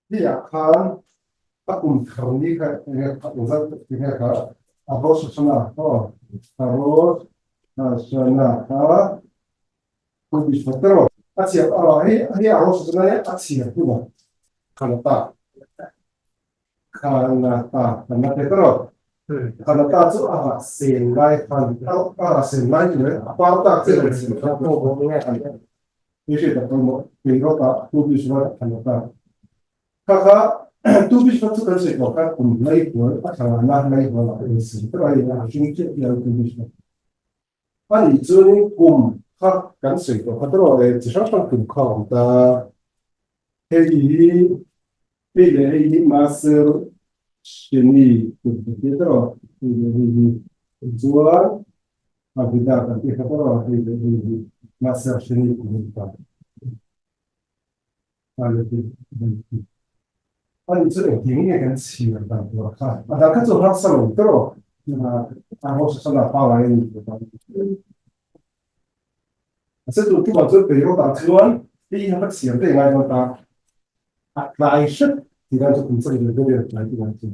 ที่อยากทานถ้ากลุ่มแถวนี้ค่ะเนี่ยอย่างเช่นครับอาโรสชนะก็อาโรสชนะครับคุณบิสเตอร์อาเซียอะไรให้อาโรสชนะเนี่ยอาเซียพูดว่าคานาตาคานาตาจุอาเซียนได้คันอาเซียนได้เลยปาร์ตาเซียนสิครับโอ้โหเนี่ยคันนี้ไม่ใช่แต่ตัวเป็นรถตู้บิสว่าคานาตา Kakak, tu bis fatu kan se kakak kum lai por akala na lai wala esi tra ya jing ke ya tu bis na ani zuni kum kha kan se ko khatro e chi sha sha kum kha ta he yi pe le yi master shini kum ke tro he yi zuwa a vida ka ke khatro he yi master shini kum ta ale 아니, 저는 개인에 치열다. 아, 나 그쪽 학생은 없더라. 혹시 전화 받아야 그래도 두 번째 배우다 지원 이 학생때 많이 봤다. 아, 라이스 이런 좀 분석이 되는 많이 많지.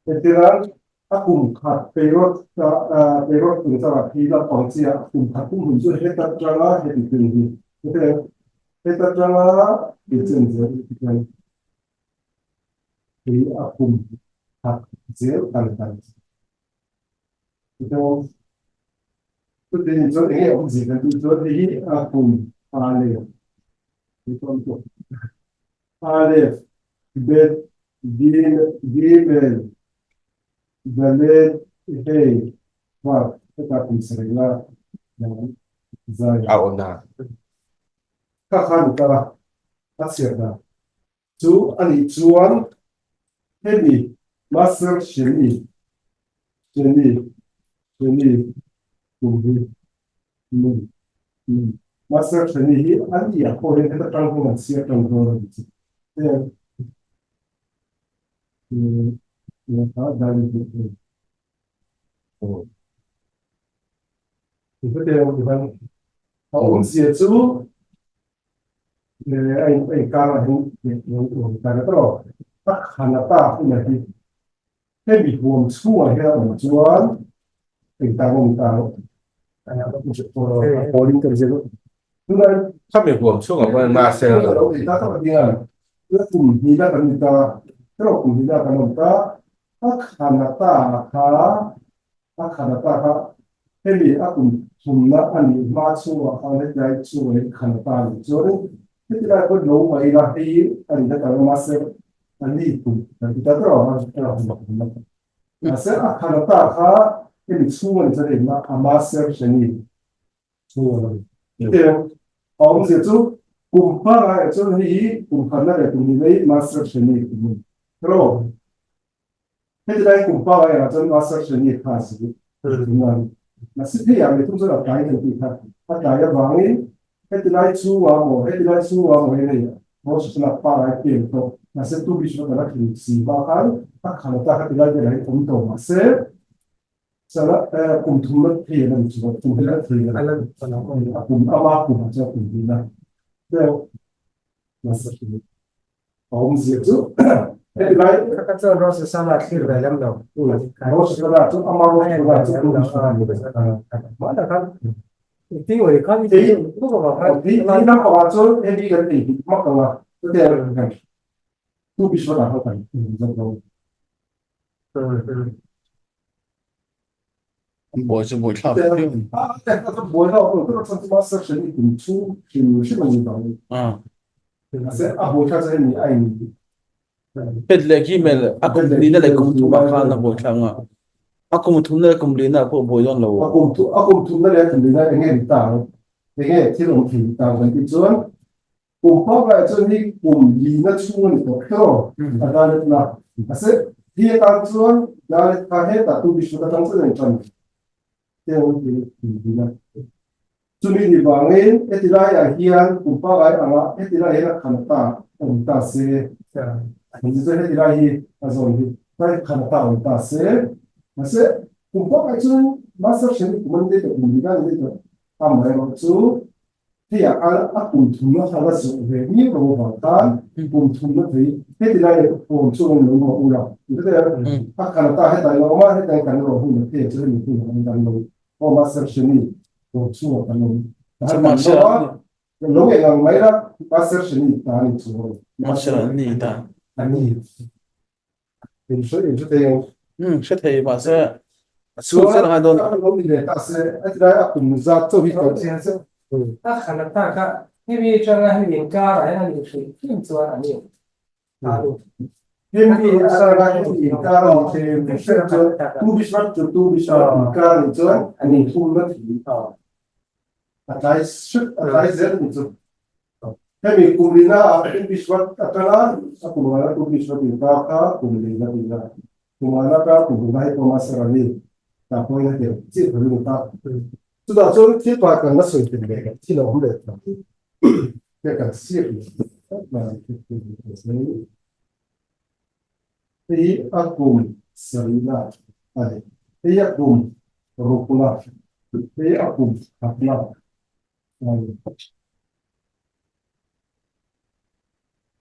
일단 아kum 배우 분석 피가 번지야 아kum 문제 했다잖아 했더니 그때 했다잖아 이제 thì cùng học dễ tầng tầng então tôi tin cho những ông gì cần tôi thì cùng alef então alef bet gim gimel dalet hey và tất cả cùng sẽ là dài Auna. các khăn cả các sự là chú anh chuan thế thì master sheni cùng đi mình master sheni hi anh đi à cô ấy cái trang của mình xưa trong đó thế thì có đại thì cái điều thì bạn ông sẽ chú anh cao là những cái đó tất cả là ta cũng là gì thế bị buồn xua hay là chuan anh ta không ta anh ta cũng sẽ có linh cảm giác tức làถ้าเป็นห่วงช่วงของมันมาเซล เราเองถ้าเราเนี่ยเรื่องกลุ่มนี้ได้กันตาถ้าเรากลุ่มนี้ได้กันตาถ้าขนาดตาค่ะถ้าขนาดตาค่ะเฮ้ยถ้ากลุ่มสุ่มละอันนี้มาชัวร์เขาได้ใจชัวร์ขนาดตาจนที่ได้ก็รู้ไว้ละที่อันนี้ถ้าเรามาเสร็จอันนี้กลุ่มแต่ที่ถ้าเราบอกนะแต่เสร็จขนาดตาค่ะเฮ้ยชัวร์จะได้มาเสร็จชนิดชัวร์เลยเดี๋ยว ông sẽ chú cùng ba ngày cho đi cùng khán giả cùng đi lấy master training của mình rồi thế đây cùng ba ngày là cho master training khá sĩ là sự thể hiện để chúng ta cái này thì khác cái cái vàng ấy thế đây chú vào thế đây chú vào cái này nó sẽ là ba ngày tiền thôi là sẽ tu biết cho cái này thì ba cái các khán giả cái đây cái cũng tổ mà sẽ cùng thùng đất thì là chỉ có thùng đất thì là cùng ama cùng cho cùng đi là đều là sự ông diệt chứ thế này các chỗ đó sẽ sang lại khi về lâm đồng nó sẽ là chút ama nó là chút cùng mỗi là con tí người con thì cũng có phải thì nó có chỗ em đi gần thì mắc là cái này tu biết là how phải rất lâu 我是我差不对多。啊，但他不要，我都是他妈是神的本初，就是么领导的，嗯，是啊，我看是你爱你， pedle gimel ako lina le kum tuma kana bo changa. Ako mutumna le kum lina po bo yon lo. aku tu na le kan na nge di tang, nge ti long ti tang kan ti chuan, pa ba chuan ni li na chu ni to kho, ada na, ase hi ta chuan da ka he ta tu bi shu ta tang chu nen theo thì là chúng mình đi vào ngay cái thứ này là hiền cũng bao cái mà cái thứ này là khăn ta ông ta sẽ mình sẽ cái thứ này là rồi thì cái khăn ta ông ta sẽ mà sẽ cũng bao cái chúng master sinh của mình đi được mình đi ra đi được làm cái đó chú ที่อยากอ่ะกลุ่มทุนแล้วทางละสุดเลยนี่เราบอกกันกลุ่มทุนแล้วที่ให้ที่ได้กลุ่มช่วงหนึ่งของอุเราอยู่ที่ถ้าการตาให้ได้เรามาให้ได้กันเราหุ้นที่จะมีหุ้นในการลงพอมาเสริมนี่กลุ่มช่วงกันลงถ้าการเราลงเองไม่รับมาเสริมนี่ตานี่ช่วง ما شاء الله نيتا อันนี้เป็นช่วยช่วยเอง شت هي بس ส่วน سوسر هذول เราไม่ได้ตัดเส้นไอ้ที่ได้กลุ่มจัดตัวที่เขาเสียเส้น ถ้าขนาดตาก็ให้มีจังให้เรียนก้าอะไรนั่นเองที่ตัวอันนี้ดู Quindi sarà in caro che tu bisfatto tu bisfatto in caro cioè in fulla atai zer itu kami kumina akan biswat atala aku mana tu biswat in kaka kumina bila kumana ka kumina itu masarani tapi yang dia cip belum tak sudah so kita akan masuk ke mereka tidak boleh dia akan siap nah itu Thì akum sarina ada. Thì akum rukuna. Thì akum hakna.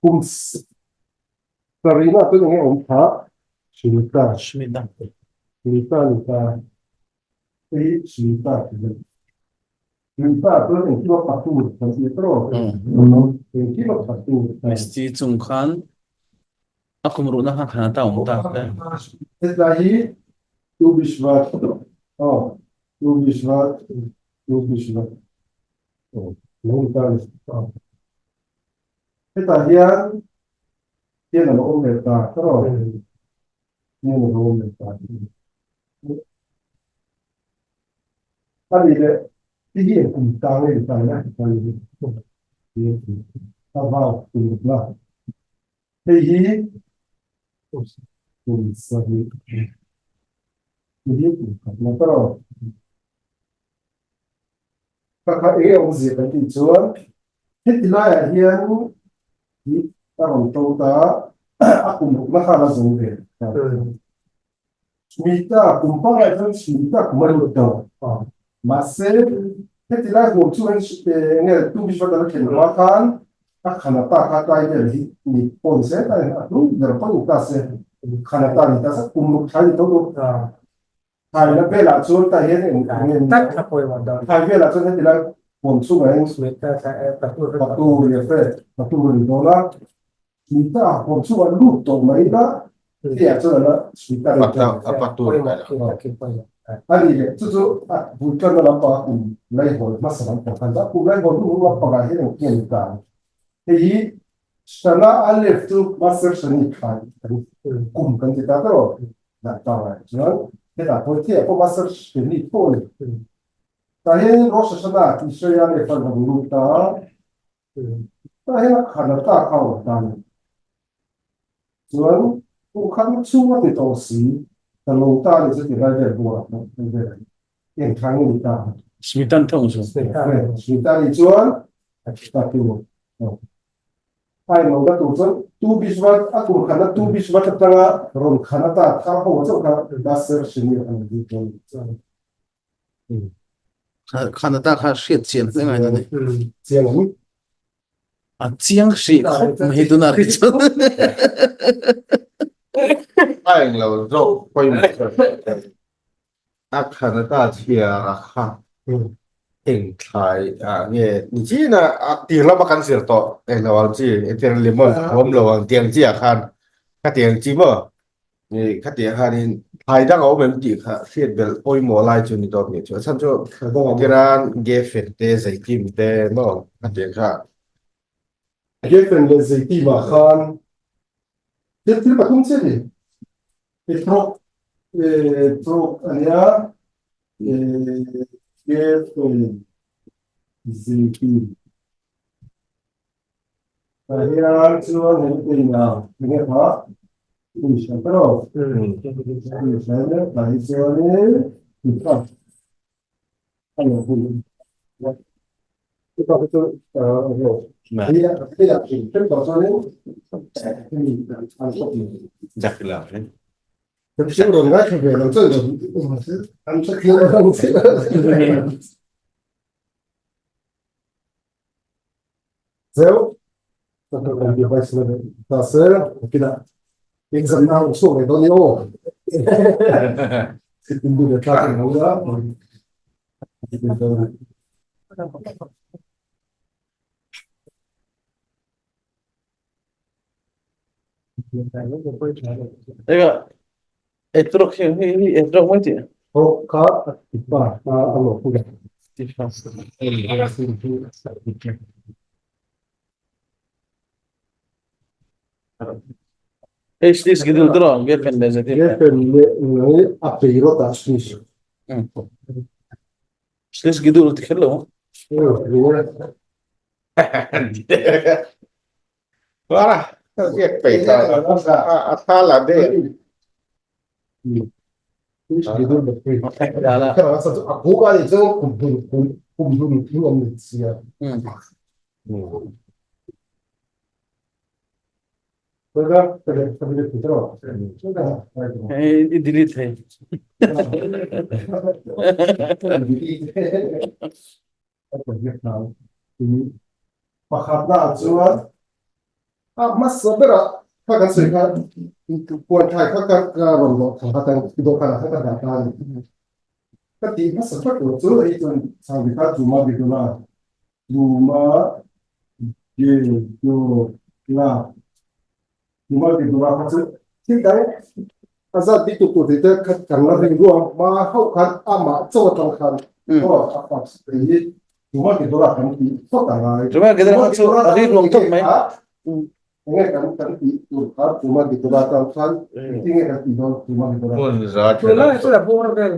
Kum sarina tu dengan umpa cerita شميدا cerita cerita. Thì cerita cerita tu yang kita patu nanti terus. Yang kita patu. مستي تونخان أكو مرونا كان تاو متاكل Daí tu bisvat, ó, tu bisvat, tu bisvat. Não está ó. Daí tiene lo hombre está, pero tiene lo hombre está. Allí le sigue un tal el tal estaba tu plan. Aí sabe não pero kakak ini orang kan tujuan kita lah yang di tahun tahun aku nak hal azumbe Smita kumpang itu Smita kemarin tahu masih kita lah tujuan ni tu bisa dalam kehidupan akan tak kata ini ni pun saya tak tahu berapa kita saya Kanata kita kumuk cari tahu hari nak bela cuci tak ini tak apa yang ada hari bela cuci tidak ponsel yang mereka saya waktu ya waktu berdoa kita ponsel lu tahu mereka dia tu adalah kita apa tu hari itu bukan dalam apa mulai hol masalah kan aku mulai hol dulu apa lagi yang kita jadi setelah alif tu masuk seni kan kum kan kita tu nak tahu kan kita boleh apa masuk seni pun tapi rasa sana Israel ni kalau dulu tapi kerana tak kau tahu Tuan bukan cuma di tosi kalau tak itu tidak ada buat yang kami kita شميدا تونسو kita ni Tuan tapi Hai mau dah tu biswat aku karena tu biswat tengah ron karena tak kau macam kan dasar seni yang gitu. كندا كان شيء تين زي ما هنا Jangan أتيان شيء خب ما هيدونا ريتون ไอ้เราโรคไปหมดอาคานาตาเทียราคาเองขายเนี่ยนี่นะเตียงรับประกันเสียต่อเองเราจีเตียงเลมอนผมเราเตียงที่อาคารค่าเตียงจีเมอร์นี่ค่าเตียงอาคารนี่ภายดังเอาเป็นจีค่ะเสียเบลโอ้ยหมอลายจุนี่ตัวนี้ชัวร์ฉันจะที่ร้านเกฟเฟตเตใส่กิมเตเนาะค่าเตียงค่ะ gefen lezeti makan. Dia tidak pakai sini. Truk truk ania gefen lezeti. Akhirnya cuma ni na ni apa? Ini siapa? Ini saya lagi cuma ni kita. Ayo kita itu Iya, iya, kan bahasanya iniจากหลัง tapi sih orang nggak sih bilang tuh kan sekian orang sih زين تطلع ديفايس تصير كده يلزمنا وصول يضل تقول لك هذا Ega, اترك هي اترك متى؟ هو كار اتباع الله كده ايش ليش قدر درام كيف الناس دي؟ كيف اللي أبيرو تشميش ايش ليش قدروا تكلموا؟ Wah, ya peta. Atala deh. إيش بدون بكري لا لا كان أصلا أبوك على جو كم في يوم نتسيا هذا تبي تروح ديليت هي فخذنا الزوار ما صبر فكان سيكون buat saya kakak kalau angkatan kedokan angkatan datang ketika sesuatu itu sampai cuma gitu lah cuma gitu lah cuma gitu lah maksud kita azab itu tuh kita karena rindu mau kan ama coba kan oh apa ini cuma gitu lah kan kota lah cuma قدر نحصل أخير وقت ما Ingat kan itu cuma diterapkan ingat kan itu cuma diterapkan Pun zat. Tula itu dah bohong kan.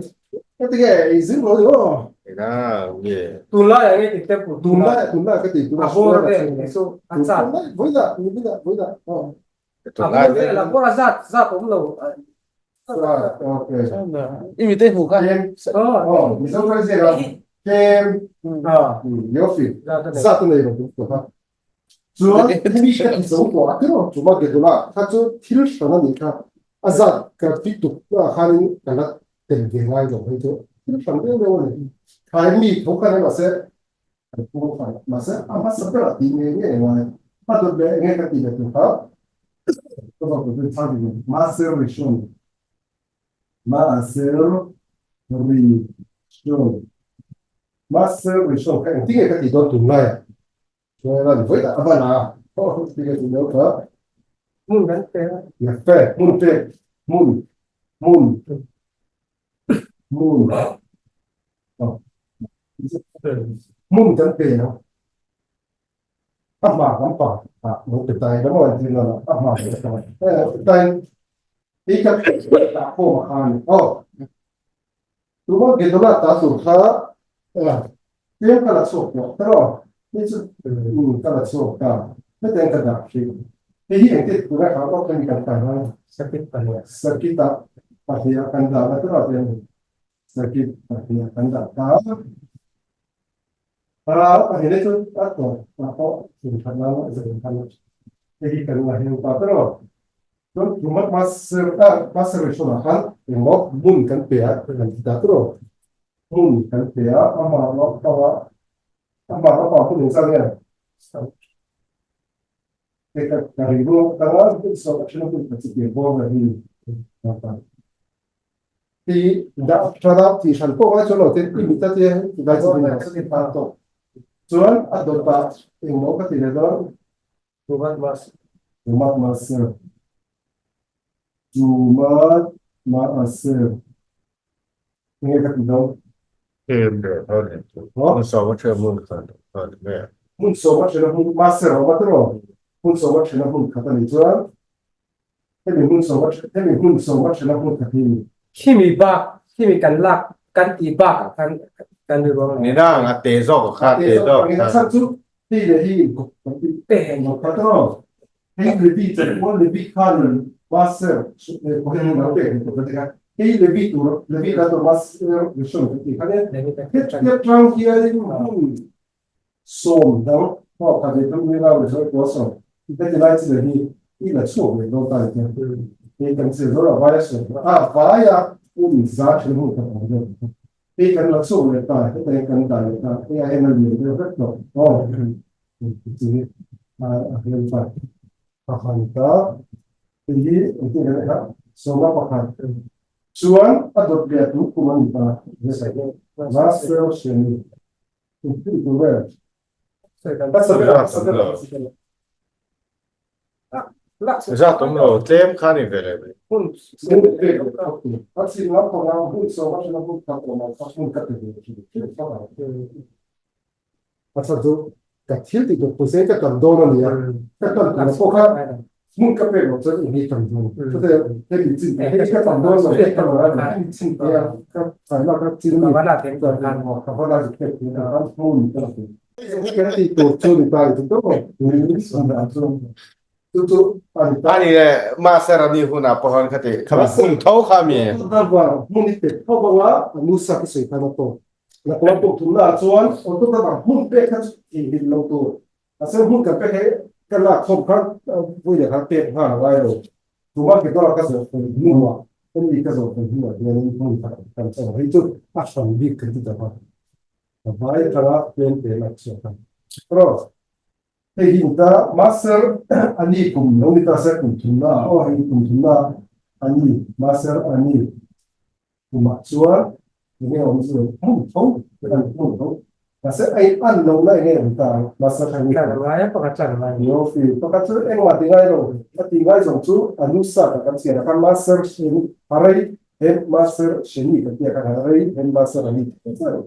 ketika izin loh Nah, ya. Tula yang ini kita pun tunda ketika Abor kan itu asal. boleh oh Abor kan lapor zat om lo. oke ini teh bukan Oh, misalnya saya kem yofi satu nih itu 주어 미시가 있었고 앞으로 주막 게도나 사주 티를 선하니까 아자 그 빅도 하는 가나 된게가 이거 해도 티를 선되면 타임이 독하는 것에 보고 맞아 아마 서브라 디메에 와 파도 내가 티가 또 그거 그 사진 마스터 리션 마스터 리션 마스터 리션 그냥 티가 티도 돈나야 Rồi với ta ba là có thì cái gì nữa cả mun kan teh. là phê mun mun mun chẳng phê nào mà không phải một cái tay đó mà thì là mà cái tay ý cái ta phô mà ăn tụi cái đó là ta sụt khá tiếng cái là sụt đó itu kalau suka itu yang terjadi. Jadi yang itu juga kalau kan dikatakan sakit pasti akan datang terus yang sakit pasti akan datang. Kalau akhirnya itu atau sebentar jadi kalau yang terus cuma masuk resolusi yang mau mungkin pihak dengan kita terus mungkin pihak ama apa pun yang saya kita dari dulu kalau itu solusinya itu pasti boleh di tidak terhadap di salpo aja loh tapi kita dia tidak sebenarnya panto soal ada yang mau kita tidak Tuhan mas. Jumat masuk ini kita Kem deh, Mun sama cewek mun kan. Ya. mun so much na mun master o matro mun so much na mun kata ni tuan mun so much na mun kati Kimi kan lak kan tiba kan di ruang Ni dah ngat tezo ka tezo. ni sa tu ti le hi teh. no patro hi le bit kan master ko ni na pe ko ka hi le bit da to master ni so ti kan ya trang kia mun som da ko ka de tu ni la le so ko so te lai ti le hi i la so le do ta ke ni kan se zo la vai so vai un za che mu ka ba e kan la so le ta ke kan ta le ta e ai na le de ko jadi apa pahamta ini itu mereka semua paham cuan adot dia tu kuman kita biasanya master seni itu ber Esatto, no, tem cani vele. pun assim lá para lá muito só vai na boca para lá faz um capítulo pasal tu kecil itu pusing ke kandoran dia kan kalau poka mun kapelo jadi ini kandoran jadi jadi jadi ke kandoran dia kandoran ini dia kan saya nak ciri mana tengok kan kalau ada kita kan mun kan itu tu di bawah itu ini sudah itu Ani le maser ani huna pohon kate. Kami pun tahu kami. apa mun itu kau bawa nusa ke saya kan tu na kelompok tuna cuan untuk kita mun kan di lautu asal mun kan kan lah kan boleh kan ha lain cuma kita lah kasih semua ini kasih semua dia ini mun kan saya itu asal di kita apa baik kalau nak siapa terus kita master ani kum kita saya kum tuna ini kum tuna ani master ani cuma cuan ini orang sudah tahu Masa ay lo na ini kita masa kami Caranya pengacara yo fi pakat tinggal lo tinggal tu anusa kan siapa kan master ini hari master seni kan dia kan hari master ini kita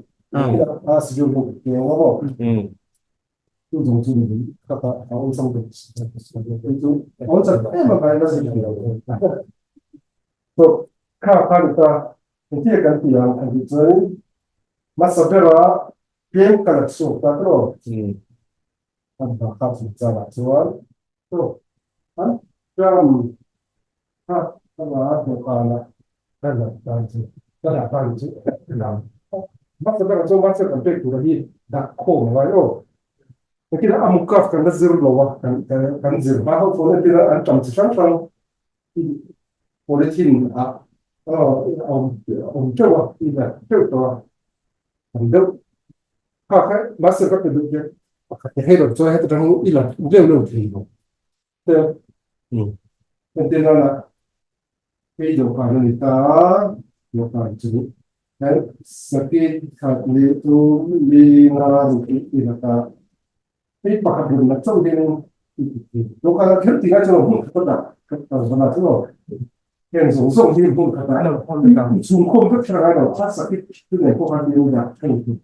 sejauh yang apa itu tu kata orang sampai itu orang sampai macam nasi so kalau kita nanti akan tiang kan itu masa berapa game kalau so kalau bakal secara jual tuh kan jam kalau masa berapa so masa kan tu lagi dah kau malah kita amukaf kan nazir lawa kan zir bahwa kalau kita antam sesuatu politik coba tidak coba Andau kakak masa kakak duduk kakak hero so itu orang ilah belum hero nanti nana hidup kan kita lokal jadi dan sakit kali itu lima rupiah kita ini pakai belum macam ini lokal kita tinggal cuma kita benar tu yang sungsung di pun kata sungkung tu cara ada sakit tu ni kau kan dia dah itu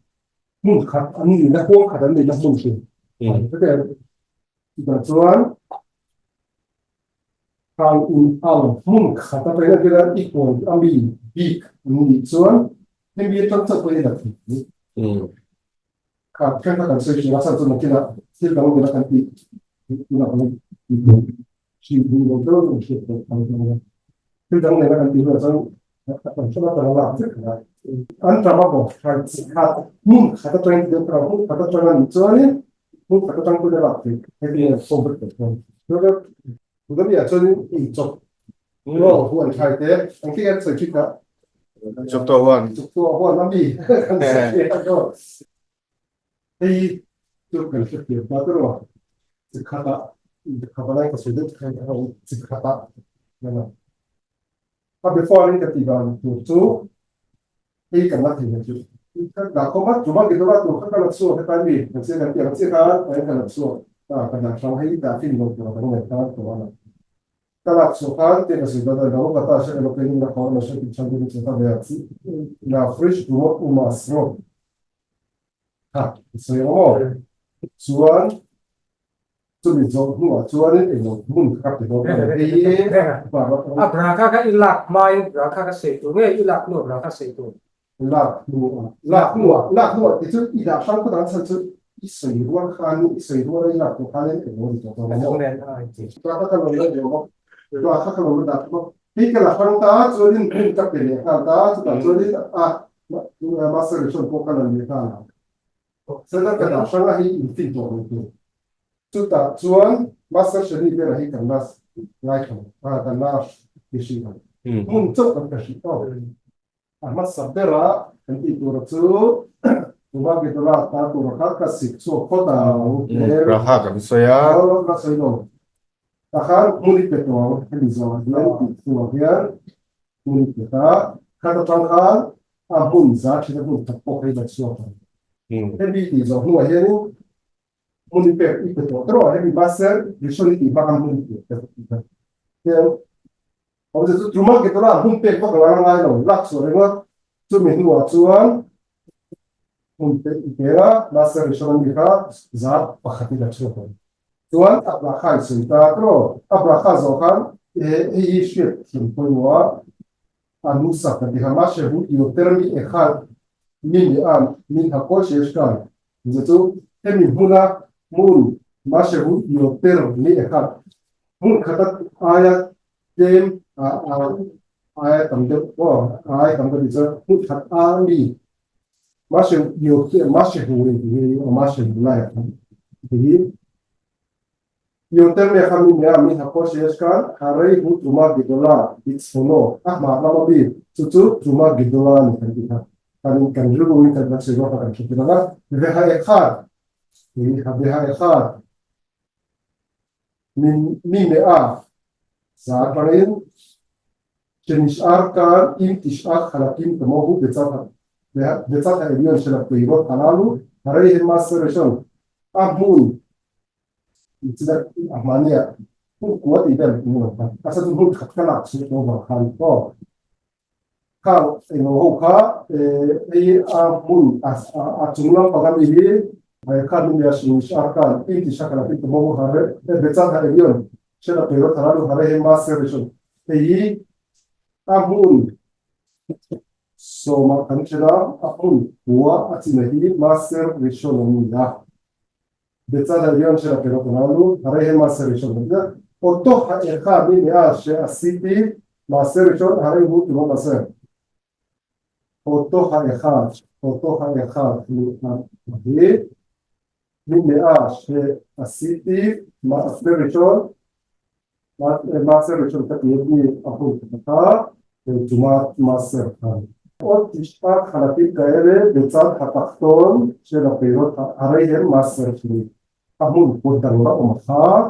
kat ini dah kau kata ni dah mungkin jadi kita tuan kalau kata mereka kita ikut ambil big ini tuan ni dia tak boleh dah kata sesuatu rasa tu mungkin kita kita akan kita akan itu si bukan tu kita kita mengenai itu macam coba terlalu antara apa kata tuan itu terlalu kata tuan itu ni kata tuan itu adalah jadi sobat jadi sudah biasa ni cok huan cai teh nanti kan saya cakap Chụp huan. nabi kan saya itu kan saya baru kata lain kesudah kata mana before ini ketiga itu kan nanti itu dah kau cuma kita tu kan kalau suruh kita ni nanti kan kalau suruh kan sama ini dah film tu kan mereka tu mana kalau suruh kan dia sudah dah tahu kata saya kalau ini nak kau masuk di channel itu kita lihat na fresh dua umasro saya mau cuan cuan itu mun kapito beraka ka ilak main beraka ka setu nge ilak lu beraka setu lạc lúa thì chứ đã sang cái đó chứ ít sấy luôn đây là của khá lên cái gì đó không nên cho các con lên đều không cho các con lên đặt không khi cái là phân tá cho đến cái cái này tá cho đến master son của con lên cái nào sau đó cái đó sang là hi tin tổ chúng ta chuan master sẽ đi về là hi cần là lại không cần là cái gì đó muốn chốt cái gì đó Mas sabera nanti itu Tuma gitola tatu rakha kasik so kota Raha kan saya. kalau nak saya takkan mulut betul ini zaman lain itu akhir mulut kita kata tangkal abun zat kita pun tak pakai dah siapa. Tapi di zaman akhir ini mulut betul terus ada di pasar di sini di makan mulut betul. Kalau itu cuma gitola abun betul kalau orang lain lak soalnya cuma itu acuan Kera pasar di sana mereka zat pakai dah siapa. Tuan abrakai cerita terus abrakai zokan ini syiat himpun anusa tapi hamasnya itu termi ekal min hakos yeskan jadi kami mula mun masih itu termi ekal mun kata ayat game ayat tamde ayat tamde itu mun kata ali masih itu masih mulai jadi Yoter me kami ni hakos yeskan hari itu cuma gidola itsono mana lebih cucu cuma gidola ni kita kan dulu ini kan sesuatu kan kita lah beha ekar ini beha ekar min mea saat paling jenis arkan intis halakin temohu becat harian selap peribad kanalu hari ini master reson amun tidak amania kuat tidak mengapa asal dulu katakanlah semua bahkan kalau enoka amun jumlah pagam ini mereka menyuarakan inti syakala itu mau hari betul hari ini sudah perlu terlalu hari master itu amun so makan cerah amun buat acimahi master itu namanya betul hari ini sudah perlu terlalu hari master itu namanya untuk hari ini saya city master itu hari itu cuma master אותו האחד מלאה שעשיתי מעשר ראשון תקיימי אחוז כתבה ותשומת מעשר כאן. עוד 9 חלקים כאלה בצד התחתון של הפירות, הרי הם מעשר שלי. אמון פודרה ומחר,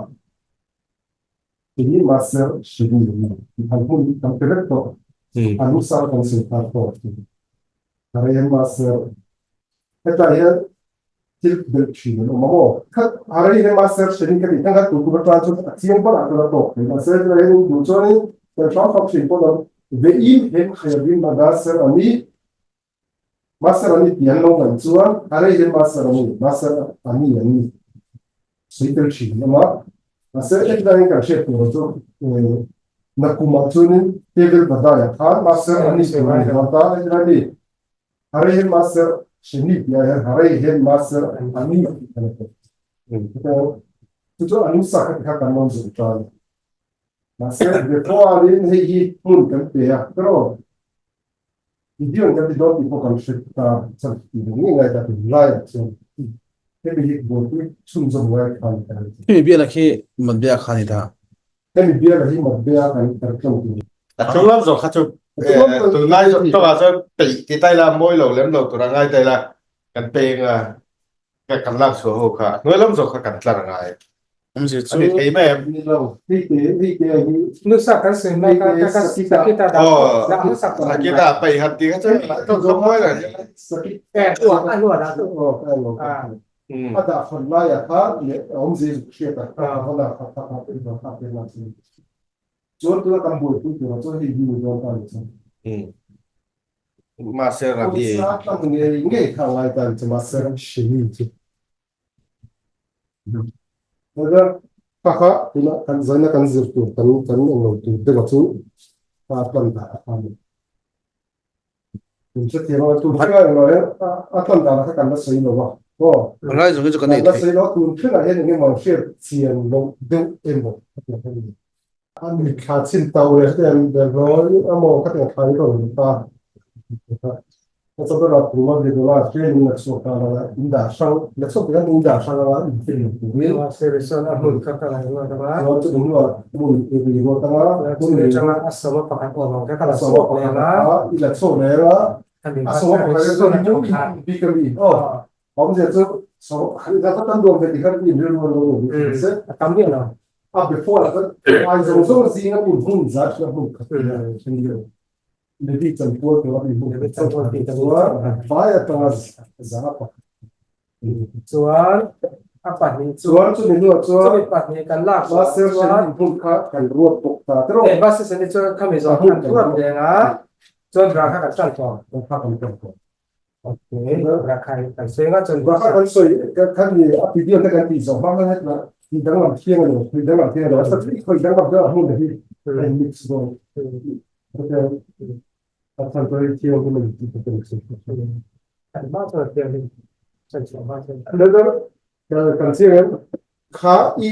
שהיא מעשר שלי. אמון תמפלט טוב, הנוסר קונסנטר טוב. הרי הם מעשר, את ההר תלך שלי, הרי הם מעשר שלי כדי, כאן כתוב בפרנצ'ות, הציון פה להקלטו, למעשר להם דוצ'ונים, ואפשר חופשים פה, ואם הם חייבים מעשר אני, מעשר אני תיאנו בנצוען, הרי הם מעשר אני, סייטל שלי, למה? מעשר את להם כאשר תורצו, נקומצ'ונים, תבל ודאי, מעשר אני, ודאי, הרי הם מעשר שני, הרי הם מעשר אני, אני סחק ככנון זה בכלל, מעשר בפועלים היא מון כמפיה, קרוב, הדיון גם לדעות מפה כאן שאתה צריך להגיד, הייתה בגלל, הם יגבותי, שום זו מועד כאן, Ini biar lagi mendea kan itu. הם הביאה להם מטבע כאן, chúng lắm rồi khá chụp từ ngay cho vào cho tỉ cái tay là môi lẩu lém lẩu từ ngay tay là cắn bê là cái cắn lạc số hồ khả nuôi lắm rồi khá cắn lạc ngay Không chỉ anh thấy mấy em nước sạch cái sừng này cái kita đã nước sạch là cái ta bày hạt tiếng chứ không giống mấy là ăn luôn đã ada khonlai akha le omzi sheta hola kha pe na sin chor tu kam boi tu chor hi hi do ta ni mà sẽ là gì sa ta nge kha lai ta ma sa shini chi da kha ina kan zaina kan zir tu kan ngo tu de ba chu ta plan da ani Jadi kalau tu kita orang akan dah kan dah sih loh, Ngay rồi cái này dah sih loh tu kita ni ni manusia siang loh deng emo. Ani kacin tahu ya, dan loh, amo kata yang kaya tu kita. Macam tu lah, rumah di luar, saya ni nak suka lah, indah sang, nak suka kan indah sang lah, ini. masih bisa namun kata lain lah Kalau tu dulu, mun ini dulu tengah, mun jangan asal pakai uang kita kalau sebab sebab apa? Ilat so merah. อันนี้ 啊， ก็ 什么还是说你不比个比哦，我们这什么，你看他当多的，你看你这么多，你是 ทำเรื่องเนาะ 啊，before 那个，啊，有时候是应该不混杂，是不可能的，是那个，你比整波的话，你不会整波的，说发呀，当然是啥吧， ส่วนอาปัดนี้ 主要是你说 ส่วน 说， ปัดนี้กันลาก 那是是你不看看弱不大，这种 แต่ว่าสิ่งที่จะทำให้เราทำตัวเองอ่ะส่วนราคากันสั้นกว่า 我看很多。 โอเคราคากันเสียงก็จนก 我 ว่า 看很水，看你啊，比较那个地方，慢慢那个，你等两天了，你等两天了，这可以等两个后的，哎，mix 过，那个，他看这一天我们就不能吃。 แต่มากกว่าเดียวนึงฉันสามารถจะ 那个，感谢人，他一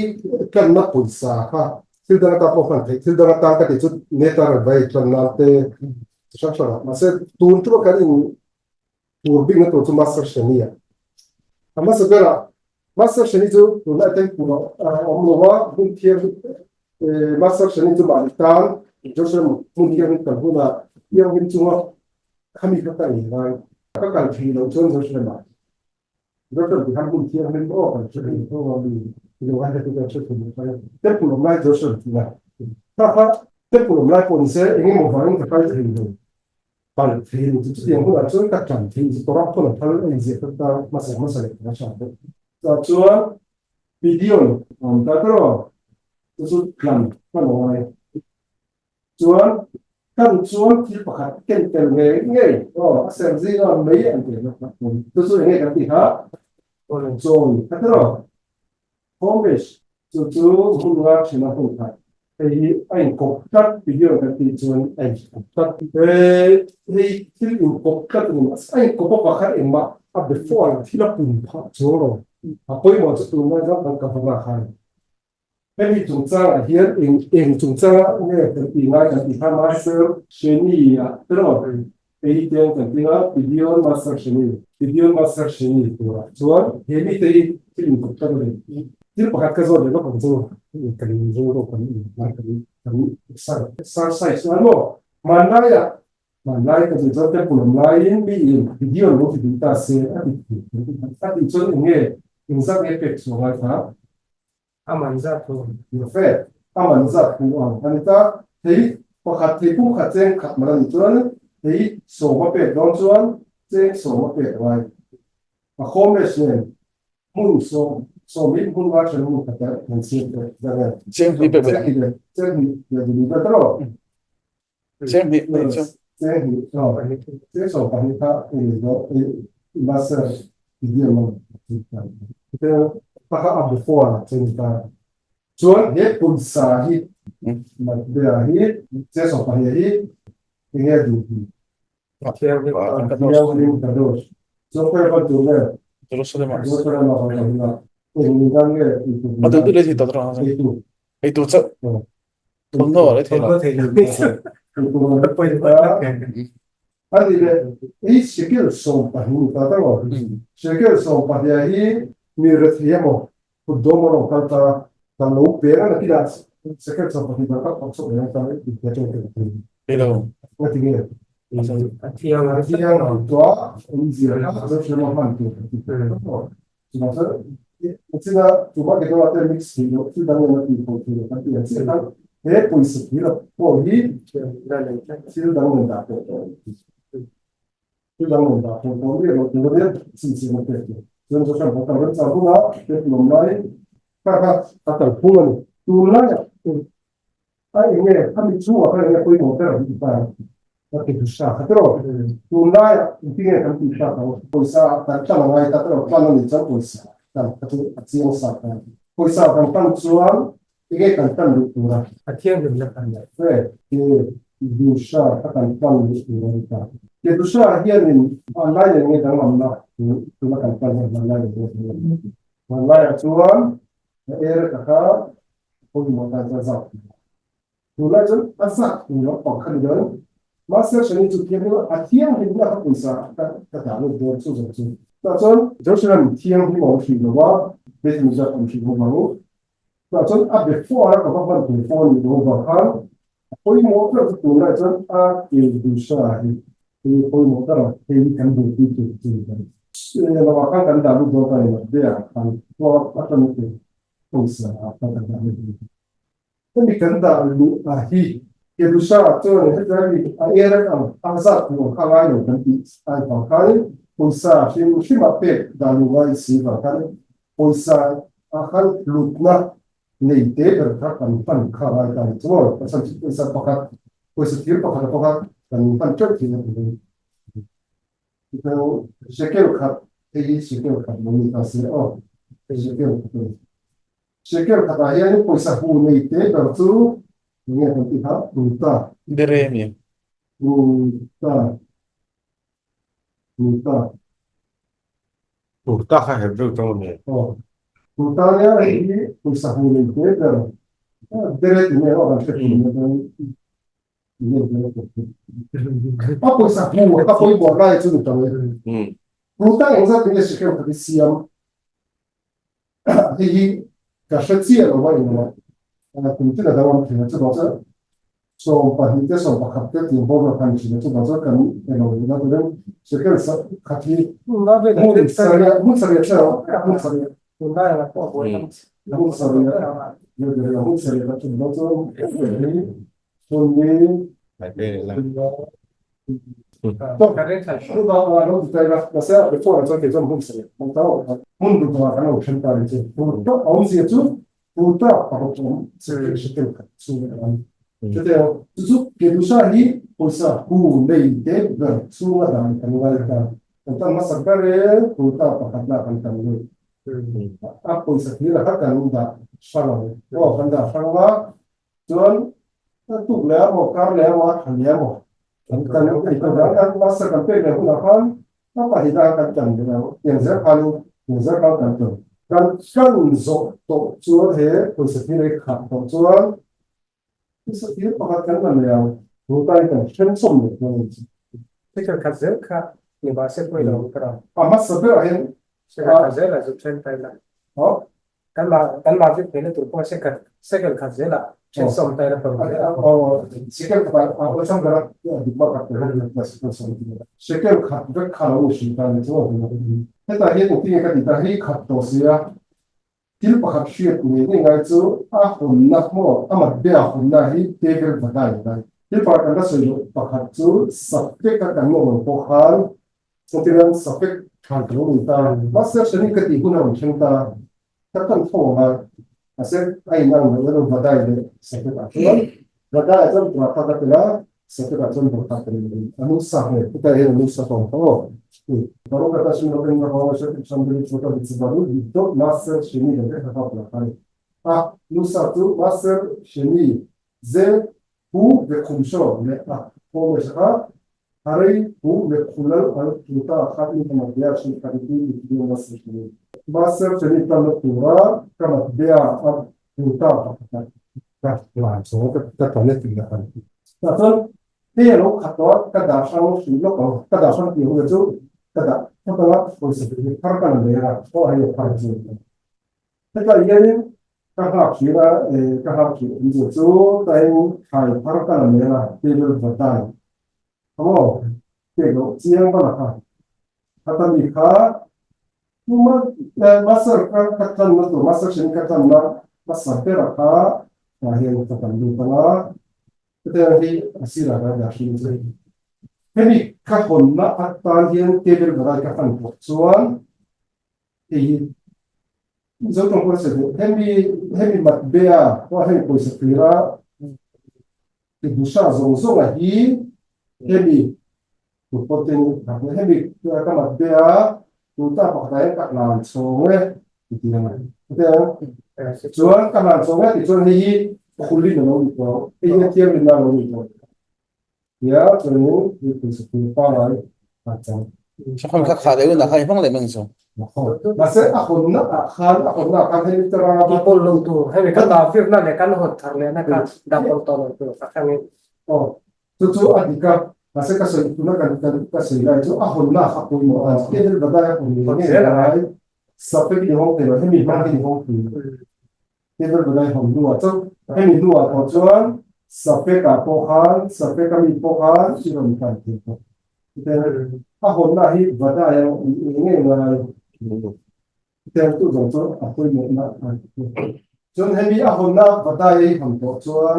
跟那本啥哈，就等他部分的，就等他当个的就那当然为专拿的，啥啥了，嘛是多这个肯定，我并那都是 master 生意啊，他们是个了。Master 生意就原来在古老我们话目前Master 生意就蛮单，就是目前等乎呢，要跟中国他们个代理来，个感情农村就是嘛，就是比他们目前很多很是很多我们有还是这个是什么？在古老来就是呢，他在古老来本身因为我反正开始很多。反正就是因为这个感情是多少可能他一些个马上来啥的。 Tuan video, tapi itu kan orang. Tuan kan tuan kita pakai kental oh sensi kan mấy anh chị nó itu ini kan tiha orang Tuan, tapi homes itu huluan cina hulai. Anh cột cắt video kan Tuan anh cột cắt film cột cắt ni anh cột pakai emak before tidak pun joro. Apoi mo sa tunay ng pagkapangakan. Kaya itungsa here in tungsa ne ingay ang ihama sir sheni pero eitem kantinga video master sheni pura. So hemi tei film ko ta dole. Til pakat ka zo de ko zo kan zo kan size ano manaya ka zo te pulam lain video mo kita se ati so nge Insang efek soal ta, อามันจะถูก efek aman zat puang. Anita, hei pakat hei pun kat jeng kat malan tuan, hei so mapet don tuan, jeng so mapet wai. Homes ne, mun so min mun wajan mun kata nanti jangan. 先比贝贝， Jeng jadi betul. 先比没就 Jeng so panita ini do masa video mo. Kita pakai before cerita. Cuan he pun sahih, macam he, saya sopan he, ini ada. เที่ยวนี่ Dia belum terus. So kau apa tu le? terus ada mas. Dua orang nak orang ini kan le itu. Ada tu lagi tak terang. Itu. Itu cak. Tonton ada ผม tiada. ก็เที่ยวนี่ Itu. ไปดูว่าแข่ง Ada le. Ini sikit sopan ini tak tahu. Sikit sopan dia ini mirat dia mo. Domo no kata kalau pera nanti dah sikit sopan dia tak masuk dengan kami dia cakap. Hello. Nanti ni. เที่ยวมา Nanti yang tua ini dia harus semua mantu. Cuma saya cuma kita ada mix video sudah nanti foto nanti yang saya puisi kita pohi ได้เลย sudah mendapat sudah mendapat pohi kalau dia sisi macam itu. Jangan sampai kita tahu lah kita belum lain kakak kata pulang tulang ini kami cuma kalau pohi motor kita tapi susah terus tulang intinya kami bisa tahu poisa tak lagi tak terus kalau ni jangan poisa dan itu action sah poisa kan tulang ini kan tulang เที่ยวอยู่แล้วกันเลย que dusha akan pan kita. Que dusha here in online ni dalam mana tu akan pan online ni. Online tuan kakak pun mau tanya zat. Tulah tu asal ni pakai dia. Masa seni tu dia ni tiang ni nak apa isa kata lu dia tu tu. Tapi就是tiang ni mau去的话，别人家不去不忙。Jadi before aku bawa before ni bawa kan, kau ini motor tu nak jadi dusha ni, thì tôi muốn cái là thì cần đủ tiêu chuẩn gì đấy là mà các cần đảm bảo cái này để làm cho các cái này công sở các cái này tapi kanta lu ahi kedusha to ne hadi era kan azat no kala yo kan ai pa kai poisa shima pe dalu vai si va kan poisa akan lutna nei te ber ka kan pan khala kan so pasan poisa pakat poisa tir pakat kan pan chot ki ne itu shekel khat ei shekel khat mo ka se o shekel shekel khat ai poisa hu nei te ber chu nghe con tiếng hát Deremi. ta ta ta khai hiểu được trong này ta nhá ấy tôi sao không lên thế rồi để thì nghe họ sẽ không nghe tôi sao không tôi bỏ lại cho được trong này ta hiện ra tiếng sẽ không thể xem thì cả sự chia ở ngoài này cũng tức là đâu thì nó sẽ có so pahite so pakhatte timbo na kanchi to bazo kan eno na to se ke sa khati na be mun saria chao mun saria na la ko bo mun saria yo de la mun saria to no to ni phải đây là to no to la sa before to ke mun saria mun to mun do ma kana o chenta ni to on si tu to pa ko se ke ka su Jadi, itu kedua ni poisa hu nei te ber sunga dan kanwalta. Tentang masa kare kuta pakatna kan kanwe. Apa poisa ni lah kan unda salam. Oh kanda salam. Tuan tu leh mo kar leh mo kan leh mo. Kan itu dah masa kan pe leh kan apa hidup kan kan yang saya kan tu. Kan zo to tuan he poisa ni kan tuan isso aqui é para cada anel. Não está então, chama só um. Fica fazer cá, me vai ser coisa não para. A massa pela aí. Fica fazer lá, eu sei tá lá. Ó, kan ma vi pele tu pode ser que fazer lá. Chen som tá lá para. ó, se quer para a opção da de boca para a situação. Se quer ver cara o sim tá então. Então aí não tinha que dar aí captosia. Til pakhat hriat ni ngai chu a hun na mo ama bia hun na hi teger badai dai til pakhat ka soi pakhat chu sabte ka kan mo po khan sotiran sabte khan ro ta master shani ka ti guna chen ta ta kan tho ma ase ai nang ro badai de sabte ka badai zam tra ta ka la sabte ka zam ta ka ni anu sa he ta he anu sa to Baru kata semua orang bahawa saya sambil cerita di sebaru itu master seni dan apa pelakari. Nusa tu master seni ze hu de kumsho ne ko mesha hari hu de kulal al kita khati sama dia seni kati di master seni. Master seni tamat tura kama dia kita tak langsung kita tanya tinggal. Tapi dia lo kata kadasang silo kadasang dia itu kada kada poisa de farkan lera o hayo farju kada yani kahap ki injo so dai kai farkan lera tebel batai amo tego siang bana ka kata ni ka cuma masar katan masu masar sini katan na masar pera ka kahir katan du bana kita ni asira da shi Hemi kahon na at tahian tebel barai kahon po. Suan, zotong po sa hemi matbea o hemi po sa pira tibusa zong ahi hemi pupotin hemi ka matbea tuta pakatayan kaklan songe iti naman. Suan kaklan songe ito hihi huli na nung ito. Iyan tiyam na nung ito. Ya, terus itu seperti apa macam. Siapa yang kakak itu nak kaya pang lemeng so. Masa aku nak akan ini terang apa? People lo tu, hei kan dah fir na le kan hot thar le na kan double ton tu, kakang Oh, tu adika masa kasih itu nak kan kasih lah itu aku nak aku mau. Kita berbeda aku ni. Sampai di hong tu, hemi mana di hong tu. Kita berbeda hong dua, tu hemi dua tujuan. Sampai ka pohan, sampai kami pohan, sila mikan kita. แต่ถ้าคนหน้าที่วัดได้ยังง่ายมาแต่ตัวสองตัวคุยหมดนะจนให้มีคนหน้าวัดได้ทำตัวจน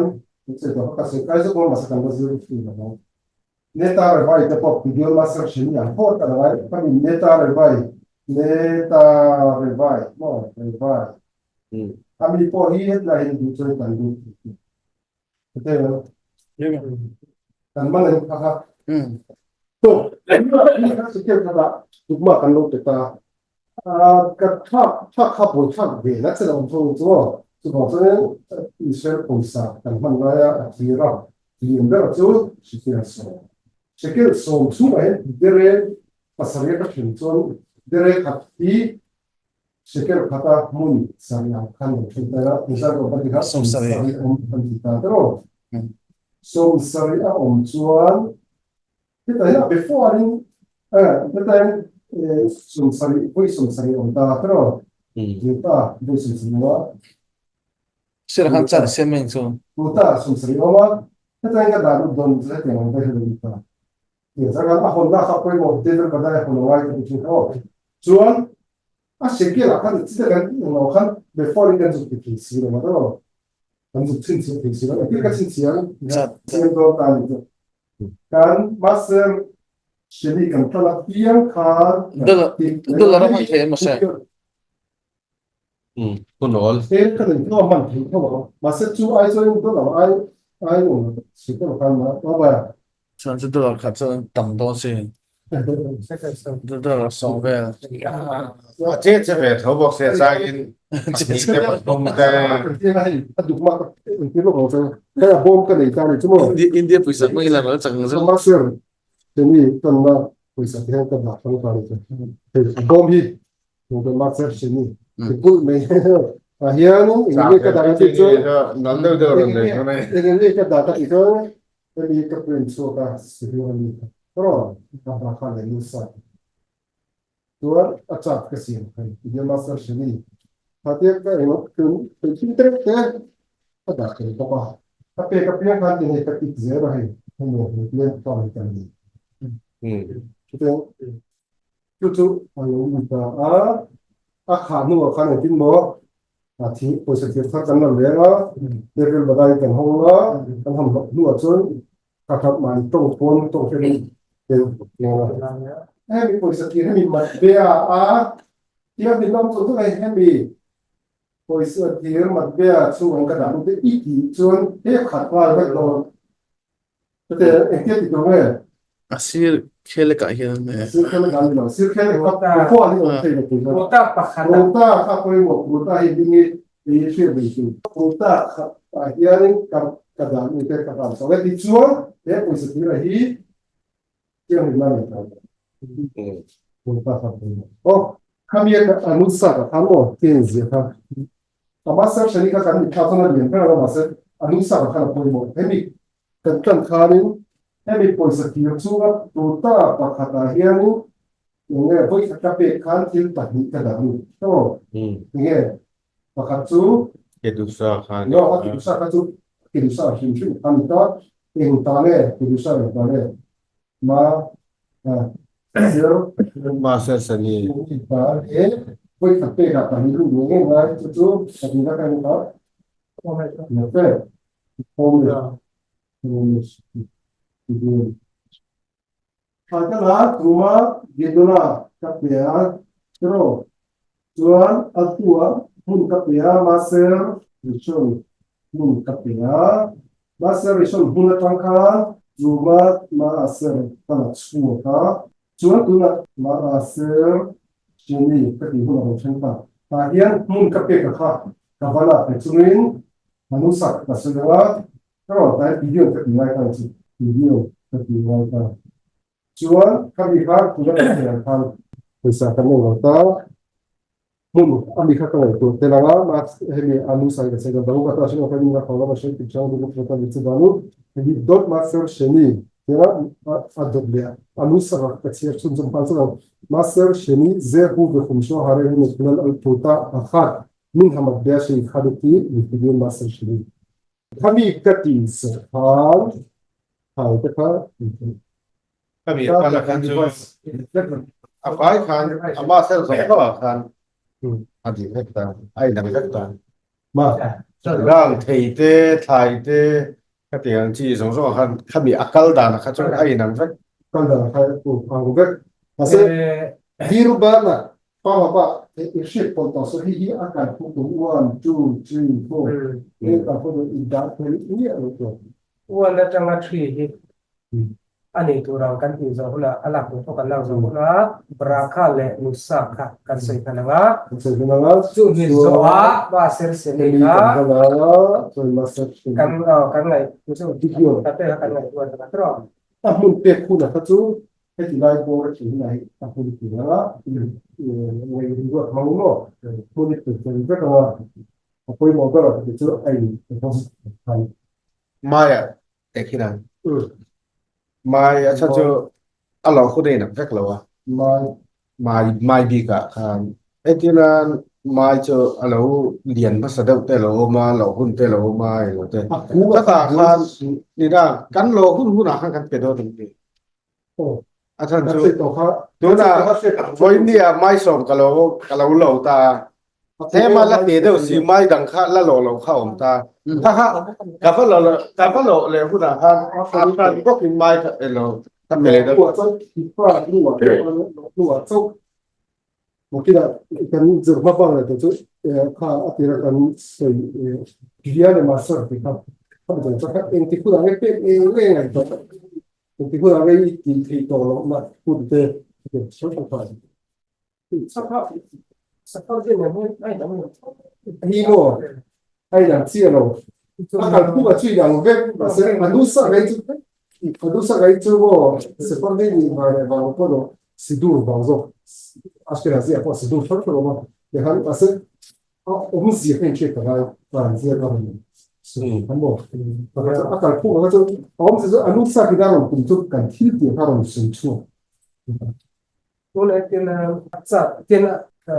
จะต้องก็สิ่งใกล้สุดมาสักการะสิ่งที่เราเนต้าเรย์จะพบวิดีโอมาสักชิ้นอย่างโคตรอะไรก็มีเนต้าเรย์เนต้าเรย์มอเรย์อามีพอฮีเฮ็ดได้ดูจนกันดูแต่กันมันเลยครับ तो सके कदा दुगमा kanlo teta ka tha kha bo tha be la tsela on so so so Israel poisa kan man la ya tira tienda so shikira so shikira so su ai dere pasaria ka chinchon dere khati shikira khata mun sanya kan tera isa ko ba ka som sari om ta ro som sari a om chuan kita ya before ni kita sumsari sumsari onta pero kita sumsari wa sila kan chat semen so kita sumsari wa kita yang ada don saya tengok dah kita ya sekarang aku dah apa yang mau dia berada di pulau itu kita cuman asyik lah kan kita kan mau kan before ini kan sudah dikisi lah macam kan sudah dikisi lah kita kan dikisi lah yang dua kali itu kan master sini kan telah tiang kan dala raman the masa kun ol kan itu aman itu master tu ai so itu lah ai siapa kan apa chan chu dala kha chan tam do se dala song ve che về thấu bọc xe ra in chỉ cái phần công cái cái này được mà cái lúc đó cái là bom cái này ta này chứ mà India puisa mai la ra chang so master sini kan na puisa yang kan dah kan kali itu bom hi untuk master sini itu memang akhirnya ini ke dalam itu nó đâu đâu rồi này nó này ini ke data itu ini ke prinsip ka sebelum ini terus apa hal yang usah tuan acak kesin dia master sini hati ka ini kun pinter ke ada ke apa tapi kepian kan ini ketik zero hai ini dia tahu kan ini kita itu ayo kita khanu khanu tin mo thi positive kha kan la lenga level badai kan honga kan ham nu chon ka thap man tong pon tong feli mi positive mi mat be dia bilang tu hai mi positive mat be chu ang ka da lu te i ti chon he khat wa ba do te ekte ti do nge asir khele ka hian ne sirkhele gan lo sirkhele ko ni on thei ko Kota pakhana Kota kha koi mo kota hi dingi ni che bi chu kota kha hiaring ka da ni te ka da so le ti chuo te ko se ti ra hi che ni ma ni ta kota kha o khamia ka anusa ka khamo tin zi kha amasa shani ka kan ni kha tona ni ka ma se anusa ka kha koi mo he mi kan khanin he mi ko se ti chu ga kota pa kha ta hiaring nghe với các biệt khán thiên bản cái đó đó nghe và các chú cái đủ sao khăn nó các chú cái chú sao hình thức anh ta hình ta này cái chú sao hình ta này mà zero mà sẽ sani và với các biệt các bản lúc nghe ngay chú cái gì đó cái đó nó phải không được Katalah rumah gitulah kapia terus tuan atua mun kapia maser rishon mun kapia maser rishon mun tangka rumah maser tanah suaka tuan tuan maser sini kati mun orang cengkak bahagian mun kapia kakak kapala pecunin manusak kasedewa terus tadi video ketiga kan video ketiga Cuan kami kan juga kan bisa kami ngota mun kami kan itu tenaga mas ini anu saya baru kata sih kami nggak kalau masih bicara dulu kita bisa baru jadi dot master seni ya ada dia anu saya kecil sunjung pasal master seni zehu bekumsho hari ini kenal alputa akhat min hamad dia sih haditi di video master seni kami ketis hal kita ก็มีกันละกันจูอาไปคันอามาเซลสองก็คันอดีตให้ตามไอ้นำให้ตาม มา 让腿的、腿的，个电机上说看比阿高大那，看中哎能说， kan da kai ku ang vek ase diru ba na pa pa e ship pon to so hi akan ku ku 1 2 3 4 e ka ko do da ko ni a to อ้วนแล้วจังหวัดที่อันนี้ตัวเรากันที่สองละอันหลักของพวกกันเราสองละบราคาและนุสักค่ะกันใส่กันนะ se na ga จุดนี้จะว่าว่าเสร็จเสร็จ ni นะ kan da so ma se กันไงคุณเจ้าดิโยกันแต่กันไงตัวกันตรอ ta mun pe ku na ka chu he ti lai bo chi nai ta ku ni na we ri go ma no ku ni te te ka ka apoi mo da ra te chu ai ni ko ai 妈呀，哎去哪？妈呀，他就阿老虎的能说了哇， mai 妈比个看，哎ที่นั่น妈就阿老เรียนภาษาเดิมแต่เรามาเราหุ่นแต่เรามาเราแต่ aku ภาษา ka คันนี่ได้กันเราหุ่นอาหารกันเป็นตัวตรงนี้ oh อาจารย์ ka จู se to ka ตัวน่ะวันนี้ไม่ส่งกับเราเราตาเทมาละเดี๋ยวสิไม่ดังค่าละเราเข้าผมตาถ้ากับว่าเราเลยหุ่นอาหารอาจารย์ก็กินไม่เราถ้าเป็นเลย 我在一块路走，我记得跟这个帮的就是看阿弟那跟水比亚的马斯的看，他们就说因为湖南那边那个的，因为湖南那地多了嘛，不对，就说说看，สักเท่าที่เนี่ยไอ้น้ำ 你么，哎呀，这了，阿看不过去两个，但是很多啥个就。Quando sai tu secondo me va un po' si dur bazzo Ashkenazi a po' si dur farlo ma e han ase o musi che c'è per zia con sì ambo perché a qualcuno ha detto o se annuncia che danno un tutto kan tilti fare un senso ตัวเลยเตียนสัตว์เตียน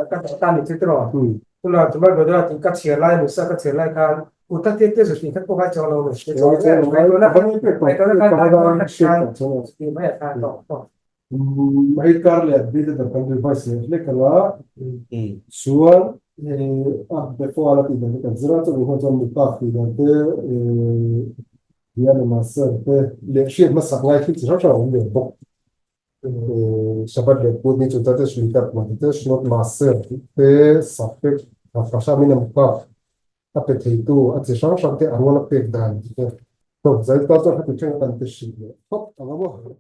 กันตานี่ที่ตรอตัวเราจะมาดูว่าถึงกับเชียร์ไล่หรือสักกับเชียร์ไล่กันอุตส่าห์เตี้ยสุดที่เขาบอกจองเราเลยจองแล้วไปตัวนั้นไปตัวนั้นการที่ไม่อยากทานต่อ ma il Carle a detto da quando vai se le cala suan dopo alla fine che zerato di quanto mi parti da te diana massa te le scie massa ngai che c'era già un po' sabat le podi ci tate sulita ma te snot massa te sape a fascia mina pa appetito a te shang shang te angola pe dan to zai ta ta che c'è tante scie hop avamo